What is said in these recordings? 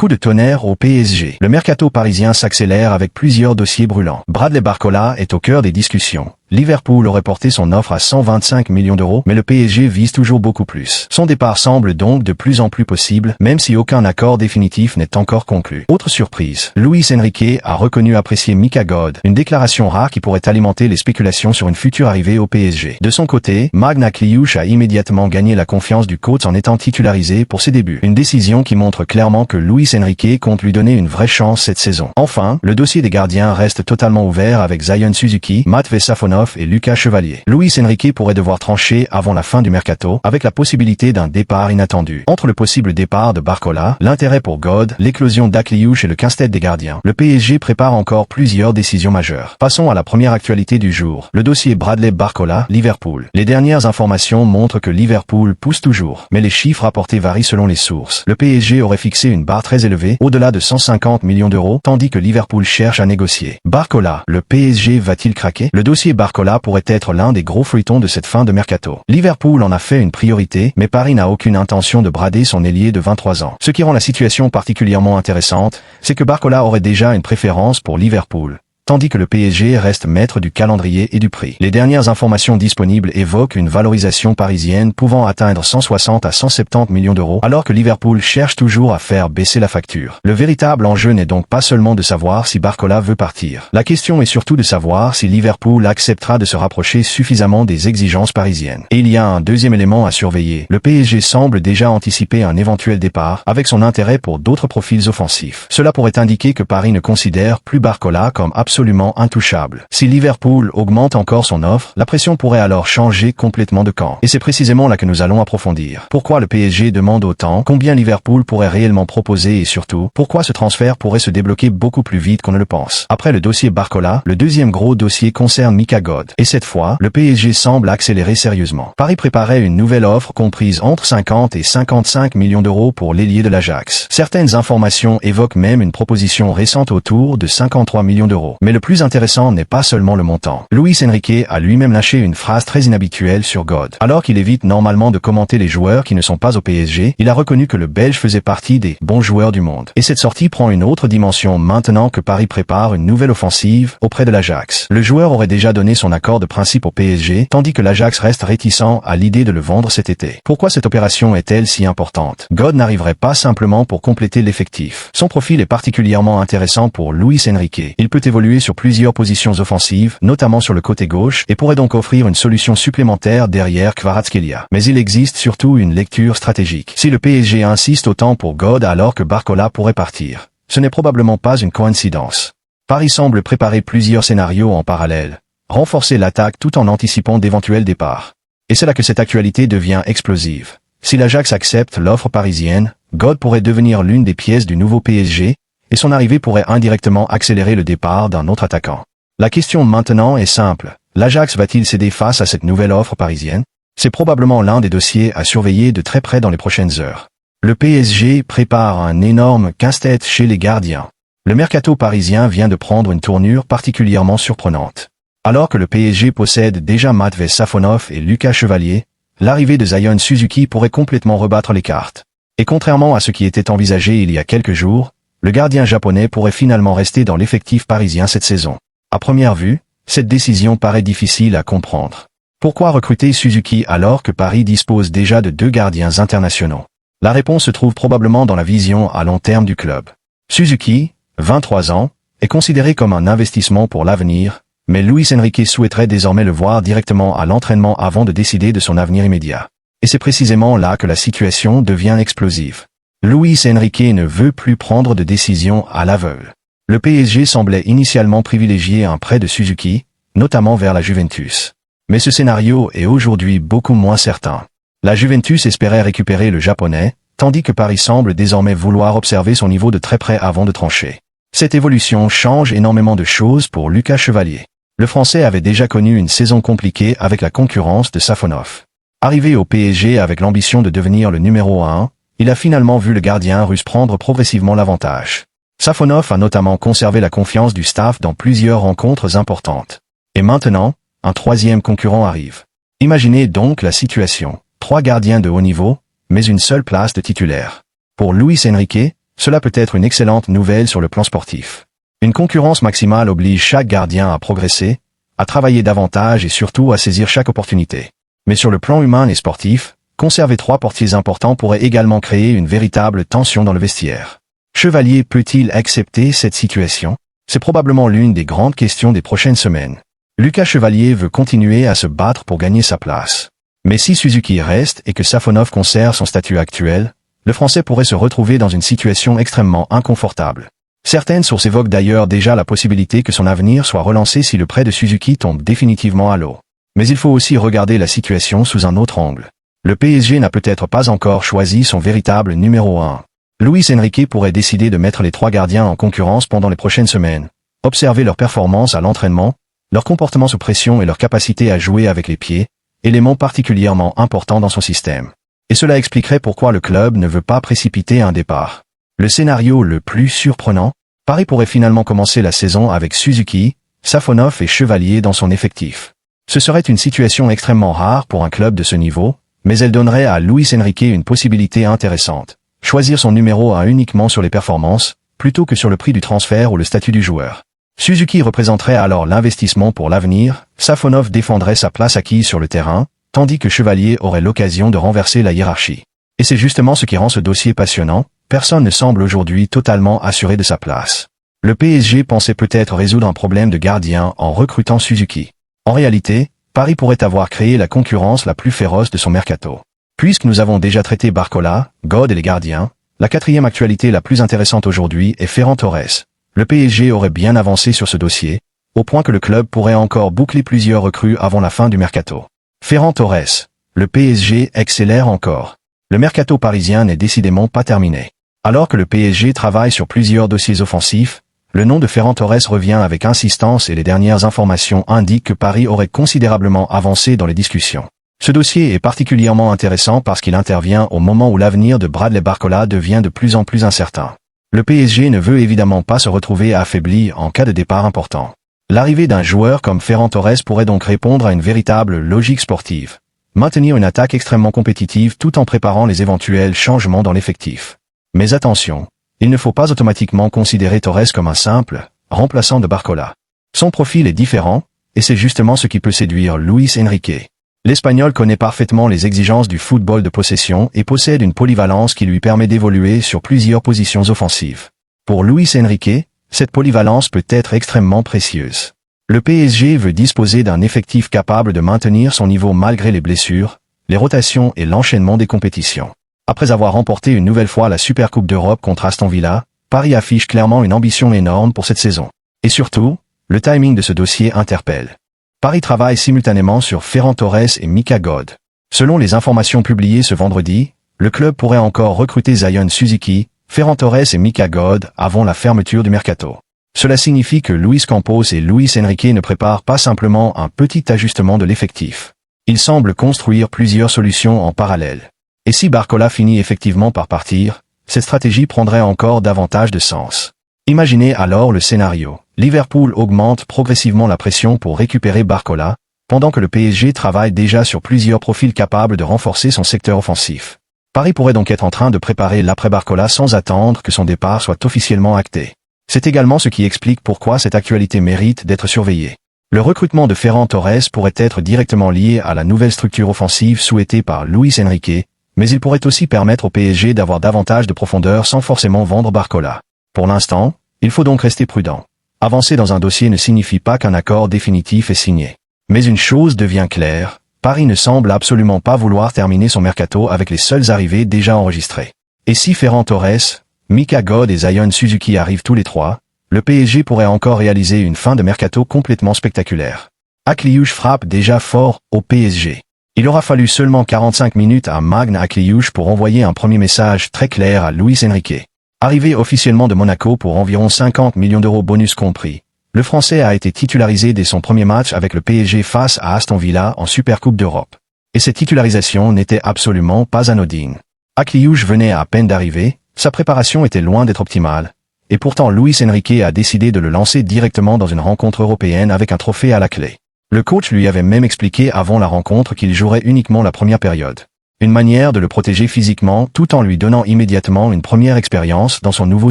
Coup de tonnerre au PSG. Le mercato parisien s'accélère avec plusieurs dossiers brûlants. Bradley Barcola est au cœur des discussions. Liverpool aurait porté son offre à 125 millions d'euros, mais le PSG vise toujours beaucoup plus. Son départ semble donc de plus en plus possible, même si aucun accord définitif n'est encore conclu. Autre surprise, Luis Enrique a reconnu apprécier Mika God, une déclaration rare qui pourrait alimenter les spéculations sur une future arrivée au PSG. De son côté, Magna Kliuch a immédiatement gagné la confiance du coach en étant titularisé pour ses débuts. Une décision qui montre clairement que Luis Enrique compte lui donner une vraie chance cette saison. Enfin, le dossier des gardiens reste totalement ouvert avec Zion Suzuki, Matvei Safonov et Lucas Chevalier. Luis Enrique pourrait devoir trancher avant la fin du mercato, avec la possibilité d'un départ inattendu. Entre le possible départ de Barcola, l'intérêt pour God, l'éclosion d'Akliouche et le casse-tête des gardiens, le PSG prépare encore plusieurs décisions majeures. Passons à la première actualité du jour, le dossier Bradley Barcola, Liverpool. Les dernières informations montrent que Liverpool pousse toujours, mais les chiffres rapportés varient selon les sources. Le PSG aurait fixé une barre très élevée, au-delà de 150 millions d'euros, tandis que Liverpool cherche à négocier. Barcola, le PSG va-t-il craquer? Le dossier Barcola pourrait être l'un des gros feuilletons de cette fin de mercato. Liverpool en a fait une priorité, mais Paris n'a aucune intention de brader son ailier de 23 ans. Ce qui rend la situation particulièrement intéressante, c'est que Barcola aurait déjà une préférence pour Liverpool, tandis que le PSG reste maître du calendrier et du prix. Les dernières informations disponibles évoquent une valorisation parisienne pouvant atteindre 160 à 170 millions d'euros, alors que Liverpool cherche toujours à faire baisser la facture. Le véritable enjeu n'est donc pas seulement de savoir si Barcola veut partir. La question est surtout de savoir si Liverpool acceptera de se rapprocher suffisamment des exigences parisiennes. Et il y a un deuxième élément à surveiller. Le PSG semble déjà anticiper un éventuel départ, avec son intérêt pour d'autres profils offensifs. Cela pourrait indiquer que Paris ne considère plus Barcola comme absolument intouchable. Si Liverpool augmente encore son offre, la pression pourrait alors changer complètement de camp. Et c'est précisément là que nous allons approfondir. Pourquoi le PSG demande autant? Combien Liverpool pourrait réellement proposer? Et surtout, pourquoi ce transfert pourrait se débloquer beaucoup plus vite qu'on ne le pense? Après le dossier Barcola, le deuxième gros dossier concerne Mika God. Et cette fois, le PSG semble accélérer sérieusement. Paris préparait une nouvelle offre comprise entre 50 et 55 millions d'euros pour l'ailier de l'Ajax. Certaines informations évoquent même une proposition récente autour de 53 millions d'euros. Mais le plus intéressant n'est pas seulement le montant. Luis Enrique a lui-même lâché une phrase très inhabituelle sur God. Alors qu'il évite normalement de commenter les joueurs qui ne sont pas au PSG, il a reconnu que le Belge faisait partie des bons joueurs du monde. Et cette sortie prend une autre dimension maintenant que Paris prépare une nouvelle offensive auprès de l'Ajax. Le joueur aurait déjà donné son accord de principe au PSG, tandis que l'Ajax reste réticent à l'idée de le vendre cet été. Pourquoi cette opération est-elle si importante? God n'arriverait pas simplement pour compléter l'effectif. Son profil est particulièrement intéressant pour Luis Enrique. Il peut évoluer sur plusieurs positions offensives, notamment sur le côté gauche, et pourrait donc offrir une solution supplémentaire derrière Kvaratskhelia. Mais il existe surtout une lecture stratégique. Si le PSG insiste autant pour God alors que Barcola pourrait partir, ce n'est probablement pas une coïncidence. Paris semble préparer plusieurs scénarios en parallèle, renforcer l'attaque tout en anticipant d'éventuels départs. Et c'est là que cette actualité devient explosive. Si l'Ajax accepte l'offre parisienne, God pourrait devenir l'une des pièces du nouveau PSG, et son arrivée pourrait indirectement accélérer le départ d'un autre attaquant. La question maintenant est simple. L'Ajax va-t-il céder face à cette nouvelle offre parisienne? C'est probablement l'un des dossiers à surveiller de très près dans les prochaines heures. Le PSG prépare un énorme casse-tête chez les gardiens. Le mercato parisien vient de prendre une tournure particulièrement surprenante. Alors que le PSG possède déjà Matvei Safonov et Lucas Chevalier, l'arrivée de Zion Suzuki pourrait complètement rebattre les cartes. Et contrairement à ce qui était envisagé il y a quelques jours, le gardien japonais pourrait finalement rester dans l'effectif parisien cette saison. À première vue, cette décision paraît difficile à comprendre. Pourquoi recruter Suzuki alors que Paris dispose déjà de 2 gardiens internationaux? La réponse se trouve probablement dans la vision à long terme du club. Suzuki, 23 ans, est considéré comme un investissement pour l'avenir, mais Luis Enrique souhaiterait désormais le voir directement à l'entraînement avant de décider de son avenir immédiat. Et c'est précisément là que la situation devient explosive. Luis Enrique ne veut plus prendre de décision à l'aveugle. Le PSG semblait initialement privilégier un prêt de Suzuki, notamment vers la Juventus. Mais ce scénario est aujourd'hui beaucoup moins certain. La Juventus espérait récupérer le japonais, tandis que Paris semble désormais vouloir observer son niveau de très près avant de trancher. Cette évolution change énormément de choses pour Lucas Chevalier. Le Français avait déjà connu une saison compliquée avec la concurrence de Safonov. Arrivé au PSG avec l'ambition de devenir le numéro 1, il a finalement vu le gardien russe prendre progressivement l'avantage. Safonov a notamment conservé la confiance du staff dans plusieurs rencontres importantes. Et maintenant, un troisième concurrent arrive. Imaginez donc la situation. 3 gardiens de haut niveau, mais une seule place de titulaire. Pour Luis Enrique, Cela peut être une excellente nouvelle sur le plan sportif. Une concurrence maximale oblige chaque gardien à progresser, à travailler davantage et surtout à saisir chaque opportunité. Mais sur le plan humain et sportif, conserver 3 portiers importants pourrait également créer une véritable tension dans le vestiaire. Chevalier peut-il accepter cette situation? C'est probablement l'une des grandes questions des prochaines semaines. Lucas Chevalier veut continuer à se battre pour gagner sa place. Mais si Suzuki reste et que Safonov conserve son statut actuel, le Français pourrait se retrouver dans une situation extrêmement inconfortable. Certaines sources évoquent d'ailleurs déjà la possibilité que son avenir soit relancé si le prêt de Suzuki tombe définitivement à l'eau. Mais il faut aussi regarder la situation sous un autre angle. Le PSG n'a peut-être pas encore choisi son véritable numéro 1. Luis Enrique pourrait décider de mettre les 3 gardiens en concurrence pendant les prochaines semaines, observer leur performance à l'entraînement, leur comportement sous pression et leur capacité à jouer avec les pieds, éléments particulièrement importants dans son système. Et cela expliquerait pourquoi le club ne veut pas précipiter un départ. Le scénario le plus surprenant, Paris pourrait finalement commencer la saison avec Suzuki, Safonov et Chevalier dans son effectif. Ce serait une situation extrêmement rare pour un club de ce niveau, mais elle donnerait à Luis Enrique une possibilité intéressante. Choisir son numéro 1 uniquement sur les performances, plutôt que sur le prix du transfert ou le statut du joueur. Suzuki représenterait alors l'investissement pour l'avenir, Safonov défendrait sa place acquise sur le terrain, tandis que Chevalier aurait l'occasion de renverser la hiérarchie. Et c'est justement ce qui rend ce dossier passionnant, personne ne semble aujourd'hui totalement assuré de sa place. Le PSG pensait peut-être résoudre un problème de gardien en recrutant Suzuki. En réalité, Paris pourrait avoir créé la concurrence la plus féroce de son mercato. Puisque nous avons déjà traité Barcola, God et les gardiens, la 4e actualité la plus intéressante aujourd'hui est Ferran Torres. Le PSG aurait bien avancé sur ce dossier, au point que le club pourrait encore boucler plusieurs recrues avant la fin du mercato. Ferran Torres, le PSG accélère encore. Le mercato parisien n'est décidément pas terminé. Alors que le PSG travaille sur plusieurs dossiers offensifs, le nom de Ferran Torres revient avec insistance et les dernières informations indiquent que Paris aurait considérablement avancé dans les discussions. Ce dossier est particulièrement intéressant parce qu'il intervient au moment où l'avenir de Bradley Barcola devient de plus en plus incertain. Le PSG ne veut évidemment pas se retrouver affaibli en cas de départ important. L'arrivée d'un joueur comme Ferran Torres pourrait donc répondre à une véritable logique sportive. Maintenir une attaque extrêmement compétitive tout en préparant les éventuels changements dans l'effectif. Mais attention, il ne faut pas automatiquement considérer Torres comme un simple remplaçant de Barcola. Son profil est différent, et c'est justement ce qui peut séduire Luis Enrique. L'Espagnol connaît parfaitement les exigences du football de possession et possède une polyvalence qui lui permet d'évoluer sur plusieurs positions offensives. Pour Luis Enrique, cette polyvalence peut être extrêmement précieuse. Le PSG veut disposer d'un effectif capable de maintenir son niveau malgré les blessures, les rotations et l'enchaînement des compétitions. Après avoir remporté une nouvelle fois la Supercoupe d'Europe contre Aston Villa, Paris affiche clairement une ambition énorme pour cette saison. Et surtout, le timing de ce dossier interpelle. Paris travaille simultanément sur Ferran Torres et Mika God. Selon les informations publiées ce vendredi, le club pourrait encore recruter Zion Suzuki, Ferran Torres et Mika God avant la fermeture du mercato. Cela signifie que Luis Campos et Luis Enrique ne préparent pas simplement un petit ajustement de l'effectif. Ils semblent construire plusieurs solutions en parallèle. Et si Barcola finit effectivement par partir, cette stratégie prendrait encore davantage de sens. Imaginez alors le scénario. Liverpool augmente progressivement la pression pour récupérer Barcola, pendant que le PSG travaille déjà sur plusieurs profils capables de renforcer son secteur offensif. Paris pourrait donc être en train de préparer l'après-Barcola sans attendre que son départ soit officiellement acté. C'est également ce qui explique pourquoi cette actualité mérite d'être surveillée. Le recrutement de Ferran Torres pourrait être directement lié à la nouvelle structure offensive souhaitée par Luis Enrique, mais il pourrait aussi permettre au PSG d'avoir davantage de profondeur sans forcément vendre Barcola. Pour l'instant, il faut donc rester prudent. Avancer dans un dossier ne signifie pas qu'un accord définitif est signé. Mais une chose devient claire, Paris ne semble absolument pas vouloir terminer son mercato avec les seules arrivées déjà enregistrées. Et si Ferran Torres, Mika God et Zion Suzuki arrivent tous les 3, le PSG pourrait encore réaliser une fin de mercato complètement spectaculaire. Akliouche frappe déjà fort au PSG. Il aura fallu seulement 45 minutes à Magne Akliouche pour envoyer un premier message très clair à Luis Enrique. Arrivé officiellement de Monaco pour environ 50 millions d'euros bonus compris, le Français a été titularisé dès son premier match avec le PSG face à Aston Villa en Supercoupe d'Europe. Et cette titularisation n'était absolument pas anodine. Akliouche venait à peine d'arriver, sa préparation était loin d'être optimale, et pourtant Luis Enrique a décidé de le lancer directement dans une rencontre européenne avec un trophée à la clé. Le coach lui avait même expliqué avant la rencontre qu'il jouerait uniquement la première période. Une manière de le protéger physiquement tout en lui donnant immédiatement une première expérience dans son nouveau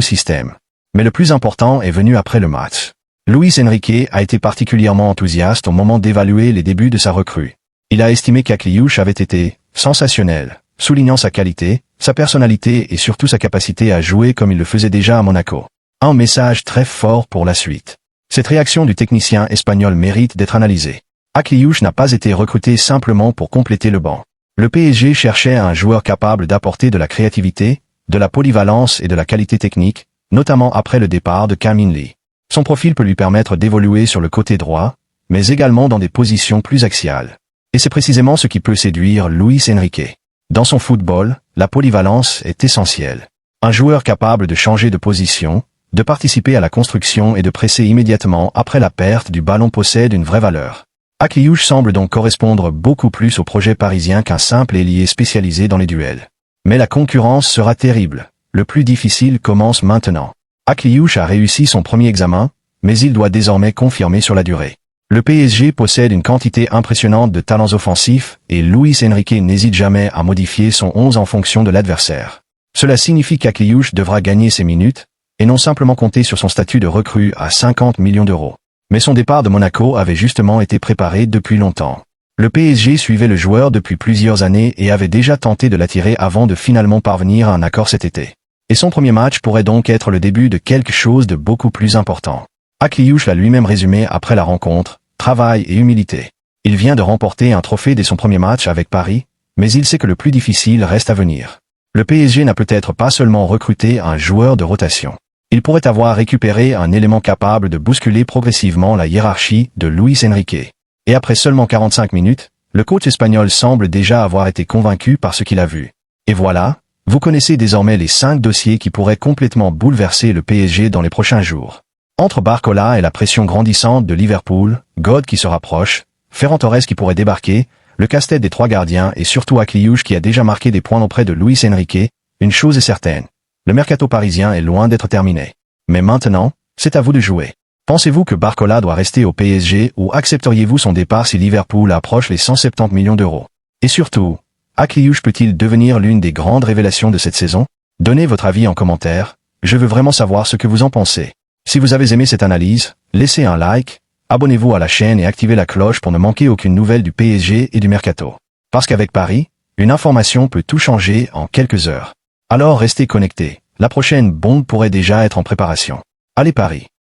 système. Mais le plus important est venu après le match. Luis Enrique a été particulièrement enthousiaste au moment d'évaluer les débuts de sa recrue. Il a estimé qu'Akliouche avait été sensationnel, soulignant sa qualité, sa personnalité et surtout sa capacité à jouer comme il le faisait déjà à Monaco. Un message très fort pour la suite. Cette réaction du technicien espagnol mérite d'être analysée. Akliouche n'a pas été recruté simplement pour compléter le banc. Le PSG cherchait un joueur capable d'apporter de la créativité, de la polyvalence et de la qualité technique, notamment après le départ de Kam In-lee. Son profil peut lui permettre d'évoluer sur le côté droit, mais également dans des positions plus axiales. Et c'est précisément ce qui peut séduire Luis Enrique. Dans son football, la polyvalence est essentielle. Un joueur capable de changer de position, de participer à la construction et de presser immédiatement après la perte du ballon possède une vraie valeur. Akliouche semble donc correspondre beaucoup plus au projet parisien qu'un simple ailier spécialisé dans les duels. Mais la concurrence sera terrible. Le plus difficile commence maintenant. Akliouche a réussi son premier examen, mais il doit désormais confirmer sur la durée. Le PSG possède une quantité impressionnante de talents offensifs et Luis Enrique n'hésite jamais à modifier son 11 en fonction de l'adversaire. Cela signifie qu'Akliouche devra gagner ses minutes, et non simplement compter sur son statut de recrue à 50 millions d'euros. Mais son départ de Monaco avait justement été préparé depuis longtemps. Le PSG suivait le joueur depuis plusieurs années et avait déjà tenté de l'attirer avant de finalement parvenir à un accord cet été. Et son premier match pourrait donc être le début de quelque chose de beaucoup plus important. Akliouche l'a lui-même résumé après la rencontre, travail et humilité. Il vient de remporter un trophée dès son premier match avec Paris, mais il sait que le plus difficile reste à venir. Le PSG n'a peut-être pas seulement recruté un joueur de rotation. Il pourrait avoir récupéré un élément capable de bousculer progressivement la hiérarchie de Luis Enrique. Et après seulement 45 minutes, le coach espagnol semble déjà avoir été convaincu par ce qu'il a vu. Et voilà, vous connaissez désormais les 5 dossiers qui pourraient complètement bouleverser le PSG dans les prochains jours. Entre Barcola et la pression grandissante de Liverpool, God qui se rapproche, Ferran Torres qui pourrait débarquer, le casse-tête des 3 gardiens et surtout Akliouche qui a déjà marqué des points auprès de Luis Enrique, une chose est certaine. Le mercato parisien est loin d'être terminé. Mais maintenant, c'est à vous de jouer. Pensez-vous que Barcola doit rester au PSG ou accepteriez-vous son départ si Liverpool approche les 170 millions d'euros? Et surtout, Akliouche peut-il devenir l'une des grandes révélations de cette saison? Donnez votre avis en commentaire, je veux vraiment savoir ce que vous en pensez. Si vous avez aimé cette analyse, laissez un like, abonnez-vous à la chaîne et activez la cloche pour ne manquer aucune nouvelle du PSG et du mercato. Parce qu'avec Paris, une information peut tout changer en quelques heures. Alors restez connectés, la prochaine bombe pourrait déjà être en préparation. Allez Paris!